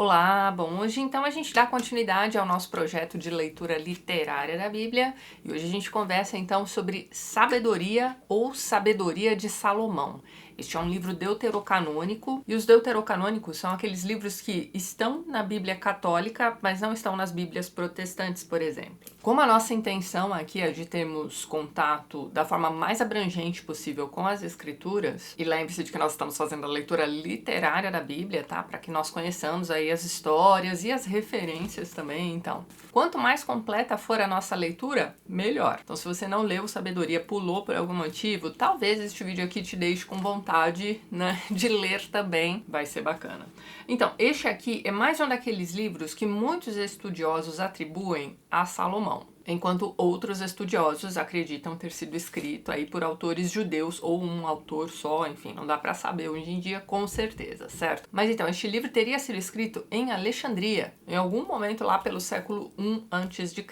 Olá, bom, hoje então a gente dá continuidade ao nosso projeto de leitura literária da Bíblia e hoje a gente conversa então sobre Sabedoria ou Sabedoria de Salomão. Este é um livro deuterocanônico e os deuterocanônicos são aqueles livros que estão na Bíblia católica, mas não estão nas Bíblias protestantes, por exemplo. Como a nossa intenção aqui é de termos contato da forma mais abrangente possível com as Escrituras, e lembre-se de que nós estamos fazendo a leitura literária da Bíblia, tá? Para que nós conheçamos aí as histórias e as referências também, então. Quanto mais completa for a nossa leitura, melhor. Então, se você não leu Sabedoria, pulou por algum motivo, talvez este vídeo aqui te deixe com vontade, né, de ler também, vai ser bacana. Então, este aqui é mais um daqueles livros que muitos estudiosos atribuem a Salomão, enquanto outros estudiosos acreditam ter sido escrito aí por autores judeus ou um autor só, enfim, não dá para saber hoje em dia com certeza, certo? Mas então, este livro teria sido escrito em Alexandria, em algum momento lá pelo século I a.C.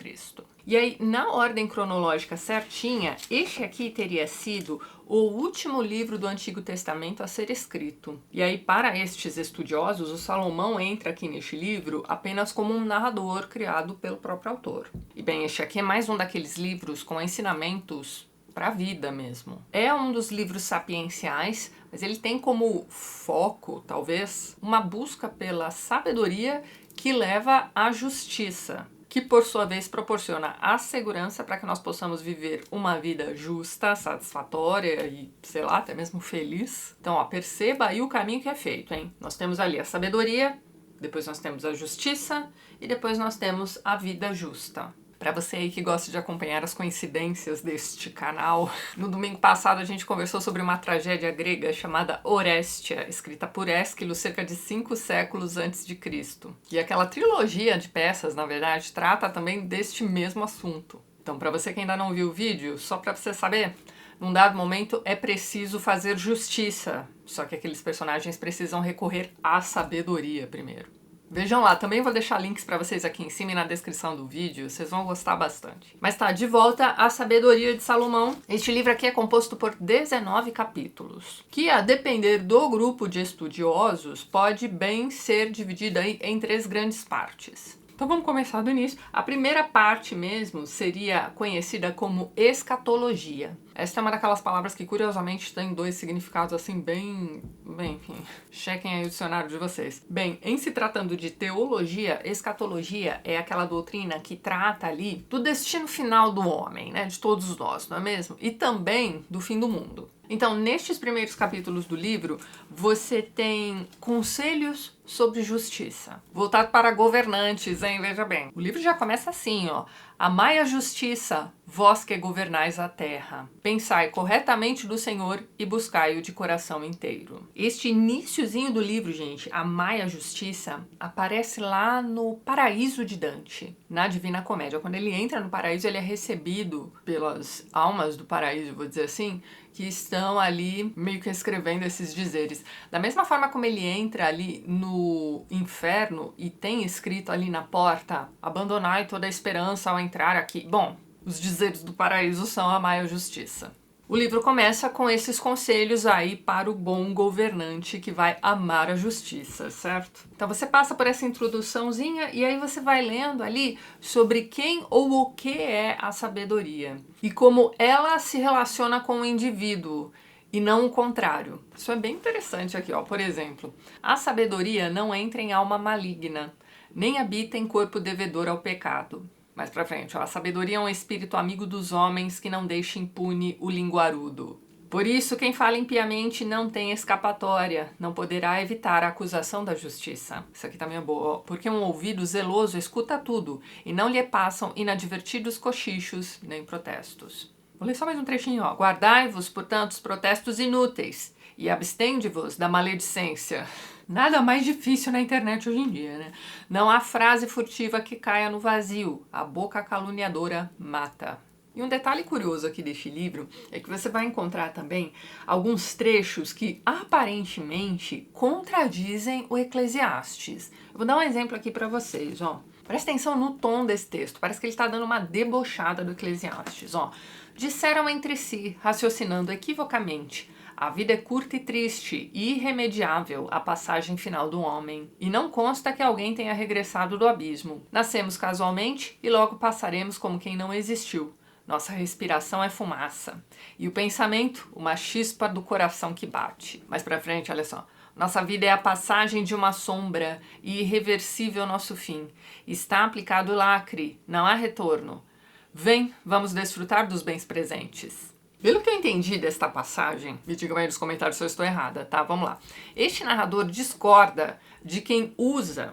E aí, na ordem cronológica certinha, este aqui teria sido o último livro do Antigo Testamento a ser escrito. E aí, para estes estudiosos, o Salomão entra aqui neste livro apenas como um narrador criado pelo próprio autor. E bem, este aqui é mais um daqueles livros com ensinamentos para a vida mesmo. É um dos livros sapienciais, mas ele tem como foco, talvez, uma busca pela sabedoria que leva à justiça, que por sua vez proporciona a segurança para que nós possamos viver uma vida justa, satisfatória e, sei lá, até mesmo feliz. Então, ó, perceba aí o caminho que é feito, hein? Nós temos ali a sabedoria, depois nós temos a justiça e depois nós temos a vida justa. Para você aí que gosta de acompanhar as coincidências deste canal, no domingo passado a gente conversou sobre uma tragédia grega chamada Oréstia, escrita por Ésquilo cerca de 5 séculos antes de Cristo. E aquela trilogia de peças, na verdade, trata também deste mesmo assunto. Então, para você que ainda não viu o vídeo, só para você saber, num dado momento é preciso fazer justiça, só que aqueles personagens precisam recorrer à sabedoria primeiro. Vejam lá, também vou deixar links para vocês aqui em cima e na descrição do vídeo, vocês vão gostar bastante. Mas tá, de volta à Sabedoria de Salomão. Este livro aqui é composto por 19 capítulos, que a depender do grupo de estudiosos, pode bem ser dividido aí em 3 grandes partes. Então vamos começar do início. A primeira parte mesmo seria conhecida como escatologia. Essa é uma daquelas palavras que curiosamente tem 2 significados assim bem, enfim, chequem aí o dicionário de vocês. Bem, em se tratando de teologia, escatologia é aquela doutrina que trata ali do destino final do homem, né, de todos nós, não é mesmo? E também do fim do mundo. Então, nestes primeiros capítulos do livro, você tem conselhos sobre justiça, voltado para governantes, hein? Veja bem. O livro já começa assim, ó. Amai a justiça, vós que governais a terra. Pensai corretamente do Senhor e buscai-o de coração inteiro. Este iniciozinho do livro, gente, Amai a justiça, aparece lá no Paraíso de Dante, na Divina Comédia. Quando ele entra no paraíso, ele é recebido pelas almas do paraíso, vou dizer assim, que estão ali meio que escrevendo esses dizeres. Da mesma forma como ele entra ali no inferno e tem escrito ali na porta, abandonai toda a esperança ao entrar aqui. Bom, os dizeres do paraíso são amai a justiça. O livro começa com esses conselhos aí para o bom governante que vai amar a justiça, certo? Então você passa por essa introduçãozinha e aí você vai lendo ali sobre quem ou o que é a sabedoria e como ela se relaciona com o indivíduo e não o contrário. Isso é bem interessante aqui, ó. Por exemplo, a sabedoria não entra em alma maligna, nem habita em corpo devedor ao pecado. Mais pra frente, ó, a sabedoria é um espírito amigo dos homens que não deixa impune o linguarudo. Por isso, quem fala impiamente não tem escapatória, não poderá evitar a acusação da justiça. Isso aqui também é boa, ó. Porque um ouvido zeloso escuta tudo, e não lhe passam inadvertidos cochichos nem protestos. Vou ler só mais um trechinho, ó. Guardai-vos, portanto, os protestos inúteis, e abstende-vos da maledicência. Nada mais difícil na internet hoje em dia, né? Não há frase furtiva que caia no vazio. A boca caluniadora mata. E um detalhe curioso aqui deste livro é que você vai encontrar também alguns trechos que aparentemente contradizem o Eclesiastes. Eu vou dar um exemplo aqui para vocês, ó. Presta atenção no tom desse texto. Parece que ele está dando uma debochada do Eclesiastes, ó. Disseram entre si, raciocinando equivocamente: A vida é curta e triste, e irremediável a passagem final do homem, e não consta que alguém tenha regressado do abismo. Nascemos casualmente e logo passaremos como quem não existiu. Nossa respiração é fumaça, e o pensamento, uma chispa do coração que bate. Mais pra frente, olha só. Nossa vida é a passagem de uma sombra, e irreversível nosso fim. Está aplicado o lacre, não há retorno. Vem, vamos desfrutar dos bens presentes. Pelo que eu entendi desta passagem, me digam aí nos comentários se eu estou errada, tá? Vamos lá. Este narrador discorda de quem usa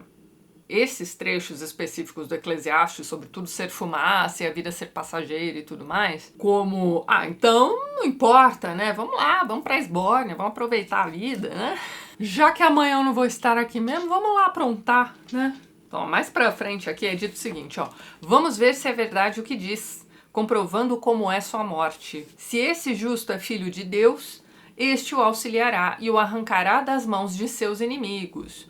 esses trechos específicos do Eclesiastes sobre tudo ser fumaça e a vida ser passageira e tudo mais, como, então não importa, né? Vamos lá, vamos pra Esbórnia, vamos aproveitar a vida, né? Já que amanhã eu não vou estar aqui mesmo, vamos lá aprontar, né? Então, mais pra frente aqui é dito o seguinte, ó. Vamos ver se é verdade o que diz, comprovando como é sua morte. Se esse justo é filho de Deus, este o auxiliará e o arrancará das mãos de seus inimigos.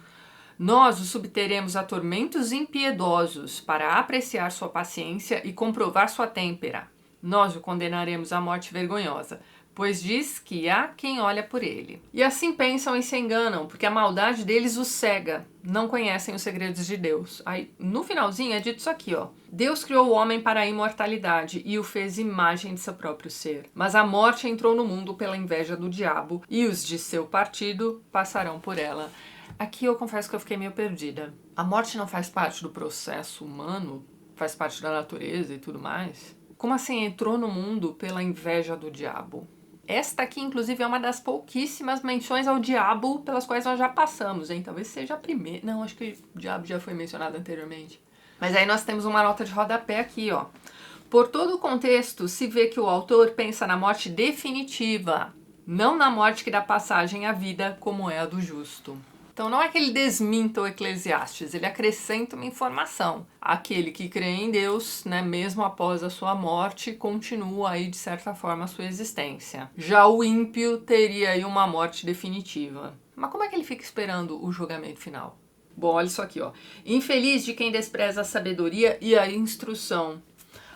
Nós o subteremos a tormentos impiedosos para apreciar sua paciência e comprovar sua têmpera. Nós o condenaremos à morte vergonhosa, pois diz que há quem olha por ele. E assim pensam e se enganam, porque a maldade deles os cega, não conhecem os segredos de Deus. Aí, no finalzinho é dito isso aqui, ó. Deus criou o homem para a imortalidade e o fez imagem de seu próprio ser. Mas a morte entrou no mundo pela inveja do diabo e os de seu partido passarão por ela. Aqui eu confesso que eu fiquei meio perdida. A morte não faz parte do processo humano? Faz parte da natureza e tudo mais? Como assim entrou no mundo pela inveja do diabo? Esta aqui, inclusive, é uma das pouquíssimas menções ao diabo pelas quais nós já passamos, hein? Talvez seja a primeira. Não, acho que o diabo já foi mencionado anteriormente. Mas aí nós temos uma nota de rodapé aqui, ó. Por todo o contexto, se vê que o autor pensa na morte definitiva, não na morte que dá passagem à vida, como é a do justo. Então não é que ele desminta o Eclesiastes, ele acrescenta uma informação. Aquele que crê em Deus, né, mesmo após a sua morte, continua aí de certa forma a sua existência. Já o ímpio teria aí uma morte definitiva. Mas como é que ele fica esperando o julgamento final? Bom, olha isso aqui, ó. Infeliz de quem despreza a sabedoria e a instrução.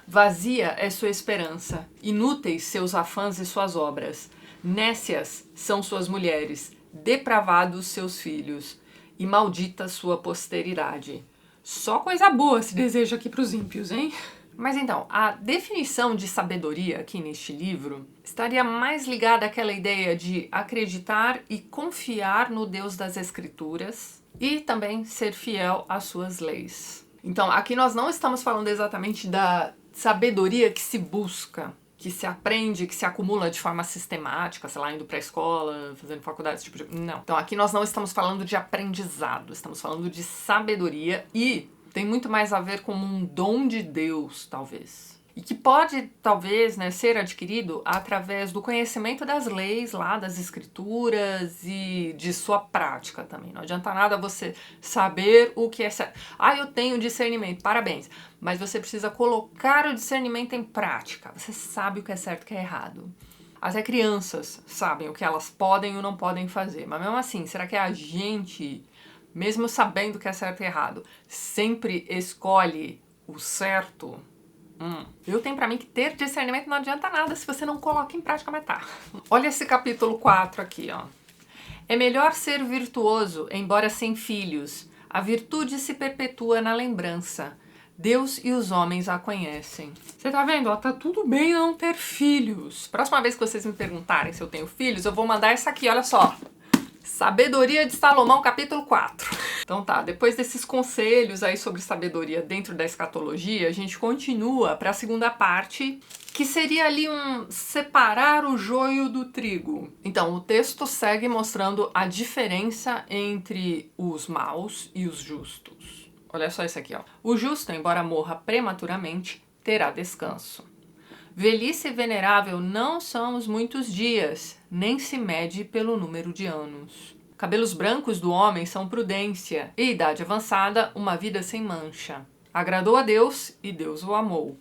Vazia é sua esperança, inúteis seus afãs e suas obras. Nécias são suas mulheres, depravados seus filhos, e maldita sua posteridade. Só coisa boa se deseja aqui para os ímpios, hein? Mas então, a definição de sabedoria aqui neste livro estaria mais ligada àquela ideia de acreditar e confiar no Deus das Escrituras e também ser fiel às suas leis. Então, aqui nós não estamos falando exatamente da sabedoria que se busca, que se aprende, que se acumula de forma sistemática, sei lá, indo pra escola, fazendo faculdade, esse tipo de... Não. Então aqui nós não estamos falando de aprendizado, estamos falando de sabedoria e tem muito mais a ver com um dom de Deus, talvez. E que pode, talvez, né, ser adquirido através do conhecimento das leis lá, das escrituras e de sua prática também. Não adianta nada você saber o que é certo. Ah, eu tenho discernimento, parabéns. Mas você precisa colocar o discernimento em prática. Você sabe o que é certo e o que é errado. Até crianças sabem o que elas podem ou não podem fazer. Mas mesmo assim, será que a gente, mesmo sabendo o que é certo e errado, sempre escolhe o certo? Eu tenho pra mim que ter discernimento não adianta nada se você não coloca em prática, mas tá. Olha esse capítulo 4 aqui, ó. É melhor ser virtuoso, embora sem filhos. A virtude se perpetua na lembrança. Deus e os homens a conhecem. Você tá vendo? Ó, tá tudo bem não ter filhos. Próxima vez que vocês me perguntarem se eu tenho filhos, eu vou mandar essa aqui, olha só. Sabedoria de Salomão, capítulo 4. Então tá, depois desses conselhos aí sobre sabedoria dentro da escatologia, a gente continua para a segunda parte, que seria ali separar o joio do trigo. Então, o texto segue mostrando a diferença entre os maus e os justos. Olha só isso aqui, ó. O justo, embora morra prematuramente, terá descanso. Velhice venerável não são os muitos dias, nem se mede pelo número de anos. Cabelos brancos do homem são prudência, e idade avançada, uma vida sem mancha. Agradou a Deus, e Deus o amou.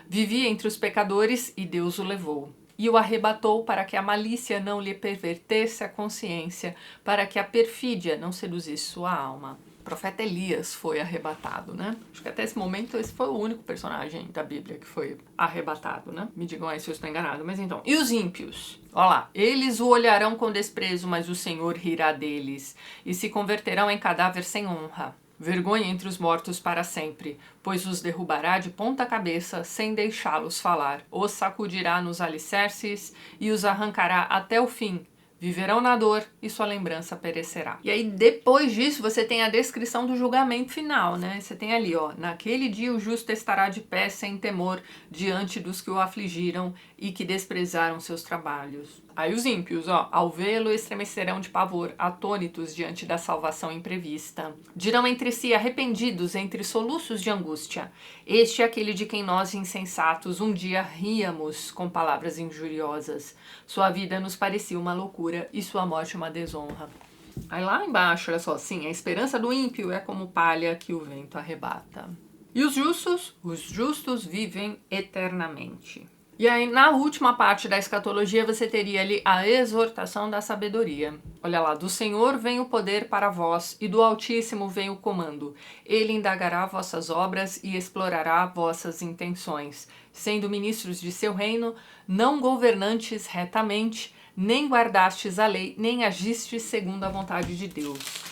Vivia entre os pecadores, e Deus o levou. E o arrebatou para que a malícia não lhe pervertesse a consciência, para que a perfídia não seduzisse sua alma. O profeta Elias foi arrebatado, né? Acho que até esse momento esse foi o único personagem da Bíblia que foi arrebatado, né? Me digam aí se eu estou enganado, mas então. E os ímpios? Olha lá, eles o olharão com desprezo, mas o Senhor rirá deles, e se converterão em cadáver sem honra. Vergonha entre os mortos para sempre, pois os derrubará de ponta cabeça, sem deixá-los falar. Os sacudirá nos alicerces e os arrancará até o fim. Viverão na dor e sua lembrança perecerá. E aí, depois disso, você tem a descrição do julgamento final, né? Você tem ali, ó, naquele dia o justo estará de pé sem temor diante dos que o afligiram e que desprezaram seus trabalhos. Aí os ímpios, ó, ao vê-lo estremecerão de pavor, atônitos diante da salvação imprevista. Dirão entre si, arrependidos, entre soluços de angústia: este é aquele de quem nós, insensatos, um dia ríamos com palavras injuriosas. Sua vida nos parecia uma loucura e sua morte uma desonra. Aí lá embaixo, olha só, sim, a esperança do ímpio é como palha que o vento arrebata. E os justos vivem eternamente. E aí, na última parte da escatologia, você teria ali a exortação da sabedoria. Olha lá, do Senhor vem o poder para vós, e do Altíssimo vem o comando. Ele indagará vossas obras e explorará vossas intenções, sendo ministros de seu reino, não governantes retamente, nem guardastes a lei, nem agistes segundo a vontade de Deus.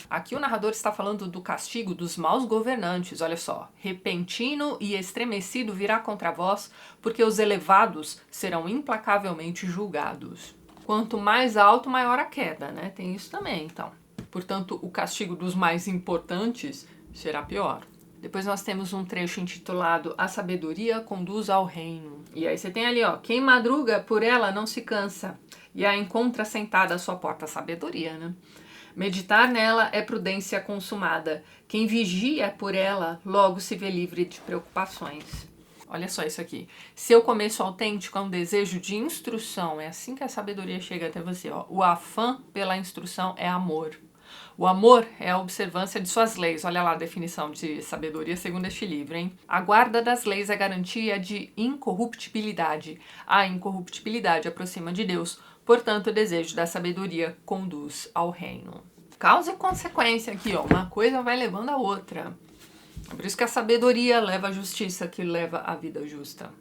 Aqui o narrador está falando do castigo dos maus governantes, olha só. Repentino e estremecido virá contra vós, porque os elevados serão implacavelmente julgados. Quanto mais alto, maior a queda, né? Tem isso também, então. Portanto, o castigo dos mais importantes será pior. Depois nós temos um trecho intitulado A Sabedoria Conduz ao Reino. E aí você tem ali, ó, quem madruga por ela não se cansa, e a encontra sentada à sua porta, a sabedoria, né? Meditar nela é prudência consumada. Quem vigia por ela, logo se vê livre de preocupações. Olha só isso aqui. Seu começo autêntico é um desejo de instrução. É assim que a sabedoria chega até você. Ó. O afã pela instrução é amor. O amor é a observância de suas leis. Olha lá a definição de sabedoria segundo este livro, hein? A guarda das leis é garantia de incorruptibilidade. A incorruptibilidade aproxima de Deus. Portanto, o desejo da sabedoria conduz ao reino. Causa e consequência aqui, ó. Uma coisa vai levando a outra. É por isso que a sabedoria leva à justiça, que leva à vida justa.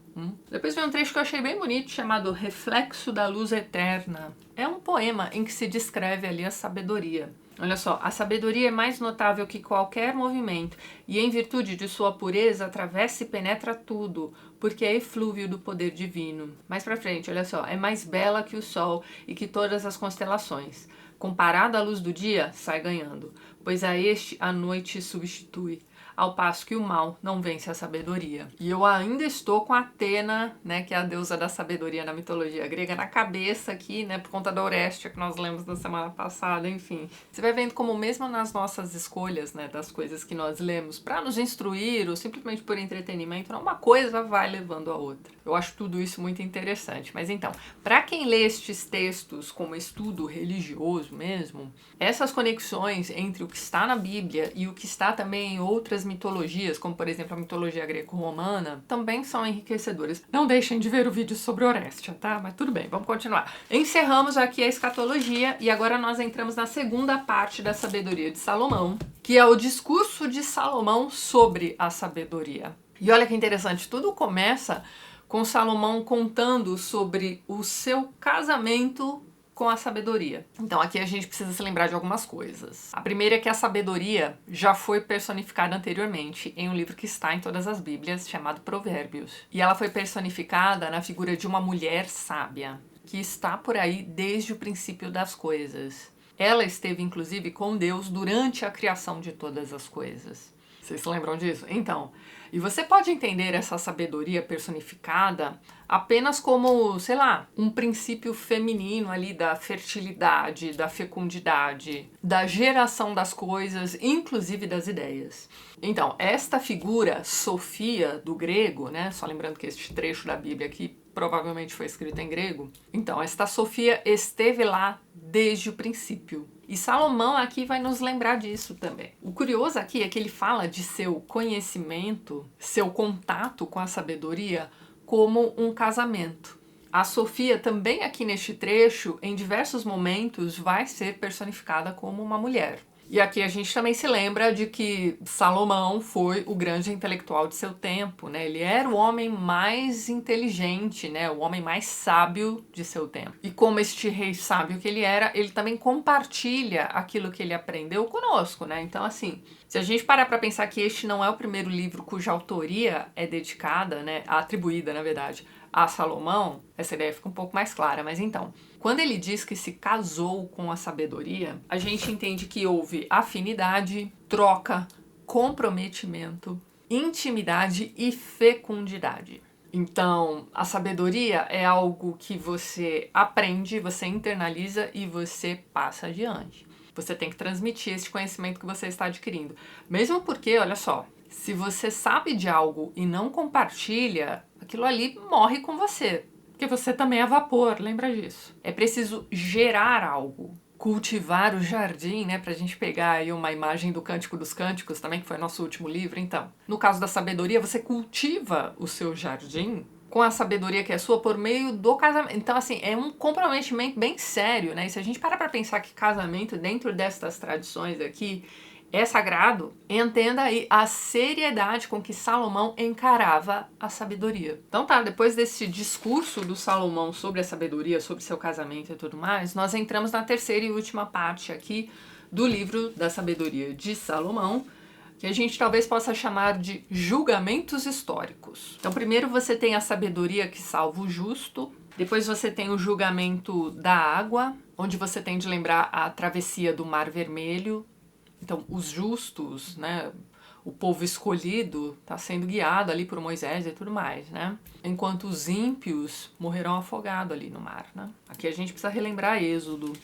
Depois vem um trecho que eu achei bem bonito, chamado Reflexo da Luz Eterna. É um poema em que se descreve ali a sabedoria. Olha só, a sabedoria é mais notável que qualquer movimento, e em virtude de sua pureza atravessa e penetra tudo, porque é eflúvio do poder divino. Mais pra frente, olha só, é mais bela que o sol e que todas as constelações. Comparada à luz do dia, sai ganhando, pois a este a noite substitui, ao passo que o mal não vence a sabedoria. E eu ainda estou com Atena, né, que é a deusa da sabedoria na mitologia grega, na cabeça aqui, né, por conta da Orestia que nós lemos na semana passada, enfim. Você vai vendo como mesmo nas nossas escolhas, né, das coisas que nós lemos para nos instruir ou simplesmente por entretenimento, uma coisa vai levando a outra. Eu acho tudo isso muito interessante. Mas então, para quem lê estes textos como estudo religioso mesmo, essas conexões entre o que está na Bíblia e o que está também em outras mitologias, como por exemplo a mitologia greco-romana, também são enriquecedoras. Não deixem de ver o vídeo sobre Orestia, tá? Mas tudo bem, vamos continuar. Encerramos aqui a escatologia e agora nós entramos na segunda parte da sabedoria de Salomão, que é o discurso de Salomão sobre a sabedoria. E olha que interessante, tudo começa com Salomão contando sobre o seu casamento com a sabedoria. Então aqui a gente precisa se lembrar de algumas coisas. A primeira é que a sabedoria já foi personificada anteriormente em um livro que está em todas as Bíblias, chamado Provérbios. E ela foi personificada na figura de uma mulher sábia, que está por aí desde o princípio das coisas. Ela esteve inclusive com Deus durante a criação de todas as coisas. Vocês se lembram disso? Então, e você pode entender essa sabedoria personificada apenas como, sei lá, um princípio feminino ali da fertilidade, da fecundidade, da geração das coisas, inclusive das ideias. Então, esta figura, Sofia, do grego, né? Só lembrando que este trecho da Bíblia aqui provavelmente foi escrito em grego. Então, esta Sofia esteve lá desde o princípio. E Salomão aqui vai nos lembrar disso também. O curioso aqui é que ele fala de seu conhecimento, seu contato com a sabedoria, como um casamento. A Sofia também aqui neste trecho, em diversos momentos, vai ser personificada como uma mulher. E aqui a gente também se lembra de que Salomão foi o grande intelectual de seu tempo, né? Ele era o homem mais inteligente, né? O homem mais sábio de seu tempo. E como este rei sábio que ele era, ele também compartilha aquilo que ele aprendeu conosco, né? Então, assim, se a gente parar para pensar que este não é o primeiro livro cuja autoria é dedicada, né? Atribuída, na verdade, a Salomão, essa ideia fica um pouco mais clara. Mas então, quando ele diz que se casou com a sabedoria, a gente entende que houve afinidade, troca, comprometimento, intimidade e fecundidade. Então, a sabedoria é algo que você aprende, você internaliza e você passa adiante. Você tem que transmitir esse conhecimento que você está adquirindo. Mesmo porque, olha só, se você sabe de algo e não compartilha, aquilo ali morre com você. Porque você também é vapor, lembra disso. É preciso gerar algo, cultivar o jardim, né? Pra gente pegar aí uma imagem do Cântico dos Cânticos também, que foi nosso último livro. Então, no caso da sabedoria, você cultiva o seu jardim com a sabedoria que é sua por meio do casamento. Então, assim, é um comprometimento bem sério, né? E se a gente parar pra pensar que casamento, dentro destas tradições aqui, é sagrado, entenda aí a seriedade com que Salomão encarava a sabedoria. Então tá, depois desse discurso do Salomão sobre a sabedoria, sobre seu casamento e tudo mais, nós entramos na terceira e última parte aqui do livro da sabedoria de Salomão, que a gente talvez possa chamar de julgamentos históricos. Então primeiro você tem a sabedoria que salva o justo, depois você tem o julgamento da água, onde você tem de lembrar a travessia do Mar Vermelho. Então, os justos, né, o povo escolhido, está sendo guiado ali por Moisés e tudo mais, né? Enquanto os ímpios morrerão afogados ali no mar, né? Aqui a gente precisa relembrar Êxodo.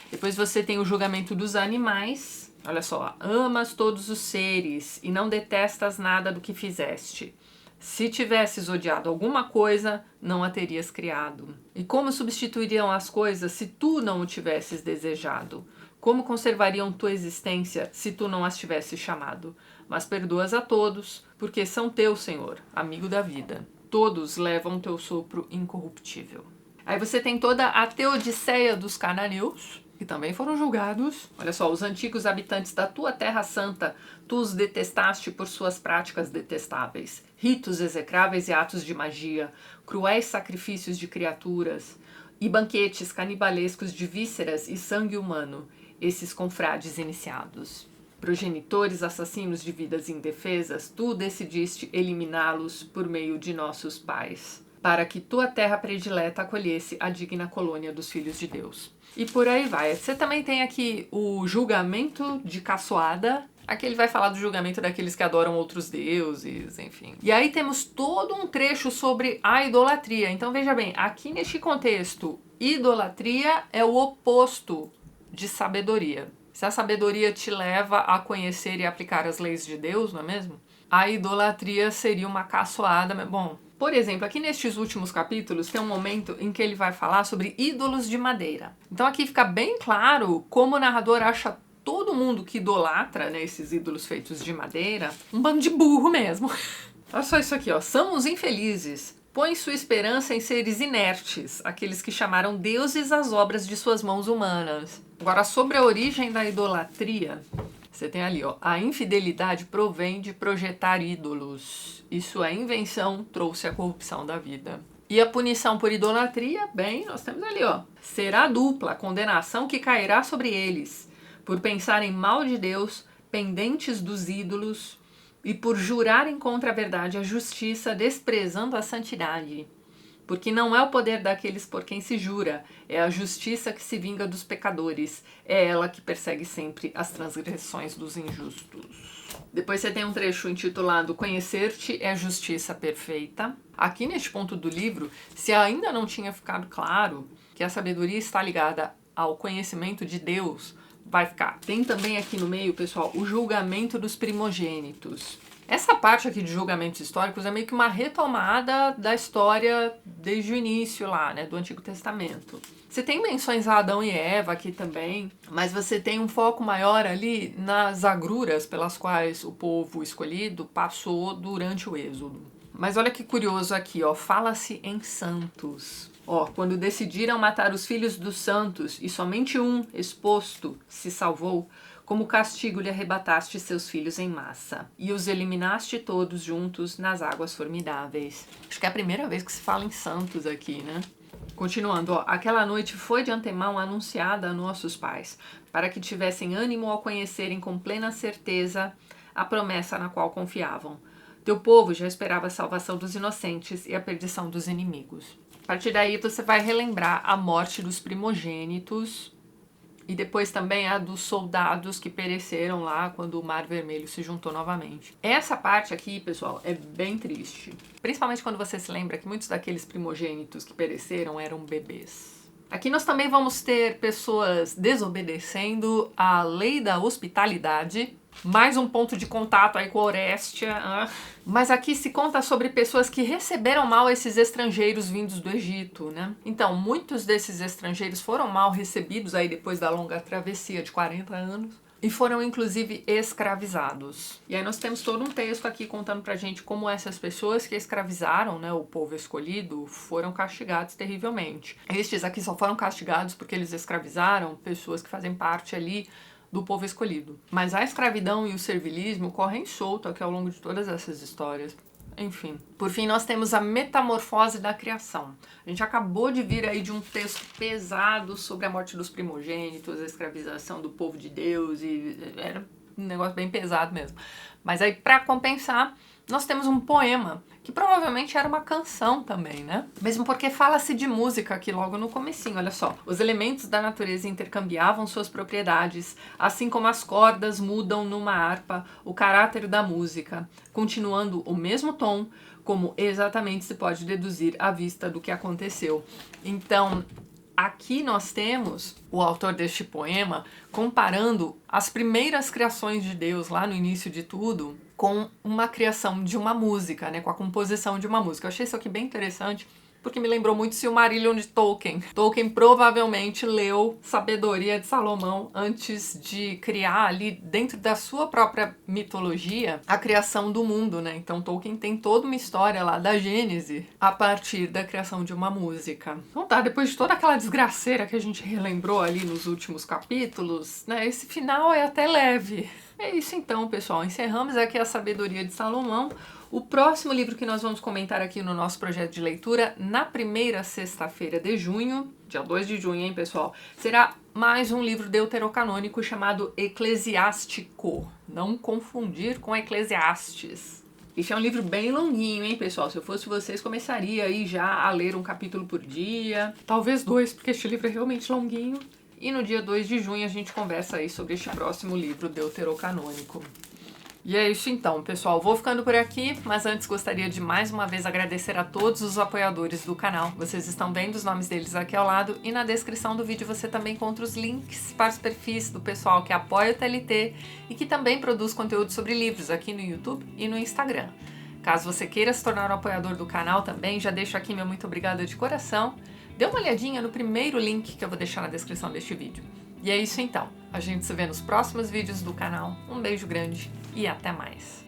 Depois você tem o julgamento dos animais. Olha só, amas todos os seres e não detestas nada do que fizeste. Se tivesses odiado alguma coisa, não a terias criado. E como substituiriam as coisas se tu não o tivesses desejado? Como conservariam tua existência se tu não as tivesses chamado? Mas perdoas a todos, porque são teus, Senhor, amigo da vida. Todos levam teu sopro incorruptível. Aí você tem toda a teodiceia dos cananeus, que também foram julgados. Olha só, os antigos habitantes da tua terra santa, tu os detestaste por suas práticas detestáveis, ritos execráveis e atos de magia, cruéis sacrifícios de criaturas e banquetes canibalescos de vísceras e sangue humano, esses confrades iniciados. Progenitores assassinos de vidas indefesas, tu decidiste eliminá-los por meio de nossos pais, para que tua terra predileta acolhesse a digna colônia dos filhos de Deus. E por aí vai. Você também tem aqui o julgamento de caçoada. Aqui ele vai falar do julgamento daqueles que adoram outros deuses, enfim. E aí temos todo um trecho sobre a idolatria. Então veja bem, aqui neste contexto, idolatria é o oposto de sabedoria. Se a sabedoria te leva a conhecer e aplicar as leis de Deus, não é mesmo? A idolatria seria uma caçoada. Bom, por exemplo, aqui nestes últimos capítulos tem um momento em que ele vai falar sobre ídolos de madeira. Então aqui fica bem claro como o narrador acha todo mundo que idolatra, né, esses ídolos feitos de madeira um bando de burro mesmo. Olha só isso aqui, ó. São os infelizes. Põe sua esperança em seres inertes, aqueles que chamaram deuses às obras de suas mãos humanas. Agora, sobre a origem da idolatria, você tem ali, ó, a infidelidade provém de projetar ídolos. E sua invenção trouxe a corrupção da vida. E a punição por idolatria, bem, nós temos ali, ó, será dupla, a condenação que cairá sobre eles, por pensarem mal de Deus, pendentes dos ídolos, e por jurarem contra a verdade e a justiça, desprezando a santidade. Porque não é o poder daqueles por quem se jura, é a justiça que se vinga dos pecadores, é ela que persegue sempre as transgressões dos injustos. Depois você tem um trecho intitulado Conhecer-te é justiça perfeita. Aqui neste ponto do livro, se ainda não tinha ficado claro que a sabedoria está ligada ao conhecimento de Deus, vai ficar. Tem também aqui no meio, pessoal, o julgamento dos primogênitos. Essa parte aqui de julgamentos históricos é meio que uma retomada da história desde o início lá, né, do Antigo Testamento. Você tem menções a Adão e Eva aqui também, mas você tem um foco maior ali nas agruras pelas quais o povo escolhido passou durante o Êxodo. Mas olha que curioso aqui, ó, fala-se em santos. Ó, quando decidiram matar os filhos dos santos e somente um, exposto, se salvou, como castigo lhe arrebataste seus filhos em massa e os eliminaste todos juntos nas águas formidáveis. Acho que é a primeira vez que se fala em santos aqui, né? Continuando, ó, aquela noite foi de antemão anunciada a nossos pais, para que tivessem ânimo ao conhecerem com plena certeza a promessa na qual confiavam. Teu povo já esperava a salvação dos inocentes e a perdição dos inimigos. A partir daí você vai relembrar a morte dos primogênitos e depois também a dos soldados que pereceram lá quando o Mar Vermelho se juntou novamente. Essa parte aqui, pessoal, é bem triste. Principalmente quando você se lembra que muitos daqueles primogênitos que pereceram eram bebês. Aqui nós também vamos ter pessoas desobedecendo a lei da hospitalidade. Mais um ponto de contato aí com a Orestia. Mas aqui se conta sobre pessoas que receberam mal esses estrangeiros vindos do Egito, né? Então, muitos desses estrangeiros foram mal recebidos aí depois da longa travessia de 40 anos. E foram, inclusive, escravizados. E aí nós temos todo um texto aqui contando pra gente como essas pessoas que escravizaram, né, o povo escolhido, foram castigados terrivelmente. Estes aqui só foram castigados porque eles escravizaram pessoas que fazem parte ali do povo escolhido. Mas a escravidão e o servilismo correm solto aqui ao longo de todas essas histórias. Enfim. Por fim, nós temos a metamorfose da criação. A gente acabou de vir aí de um texto pesado sobre a morte dos primogênitos, a escravização do povo de Deus, e era um negócio bem pesado mesmo. Mas aí, para compensar, nós temos um poema, que provavelmente era uma canção também, né? Mesmo porque fala-se de música aqui logo no comecinho, olha só. Os elementos da natureza intercambiavam suas propriedades, assim como as cordas mudam numa harpa o caráter da música, continuando o mesmo tom, como exatamente se pode deduzir à vista do que aconteceu. Então, aqui nós temos o autor deste poema comparando as primeiras criações de Deus lá no início de tudo com uma criação de uma música, né, com a composição de uma música. Eu achei isso aqui bem interessante porque me lembrou muito Silmarillion de Tolkien. Tolkien provavelmente leu Sabedoria de Salomão antes de criar ali dentro da sua própria mitologia a criação do mundo, né? Então Tolkien tem toda uma história lá da Gênese a partir da criação de uma música. Então tá, depois de toda aquela desgraceira que a gente relembrou ali nos últimos capítulos, né? Esse final é até leve. É isso então, pessoal. Encerramos aqui a Sabedoria de Salomão. O próximo livro que nós vamos comentar aqui no nosso projeto de leitura, na primeira sexta-feira de junho, dia 2 de junho, hein, pessoal? Será mais um livro deuterocanônico chamado Eclesiástico. Não confundir com Eclesiastes. Esse é um livro bem longuinho, hein, pessoal? Se eu fosse vocês, começaria aí já a ler um capítulo por dia. Talvez 2, porque este livro é realmente longuinho. E no dia 2 de junho a gente conversa aí sobre este próximo livro deuterocanônico. E é isso então, pessoal. Vou ficando por aqui, mas antes gostaria de mais uma vez agradecer a todos os apoiadores do canal. Vocês estão vendo os nomes deles aqui ao lado e na descrição do vídeo você também encontra os links para os perfis do pessoal que apoia o TLT e que também produz conteúdo sobre livros aqui no YouTube e no Instagram. Caso você queira se tornar um apoiador do canal também, já deixo aqui meu muito obrigada de coração. Dê uma olhadinha no primeiro link que eu vou deixar na descrição deste vídeo. E é isso então. A gente se vê nos próximos vídeos do canal. Um beijo grande e até mais.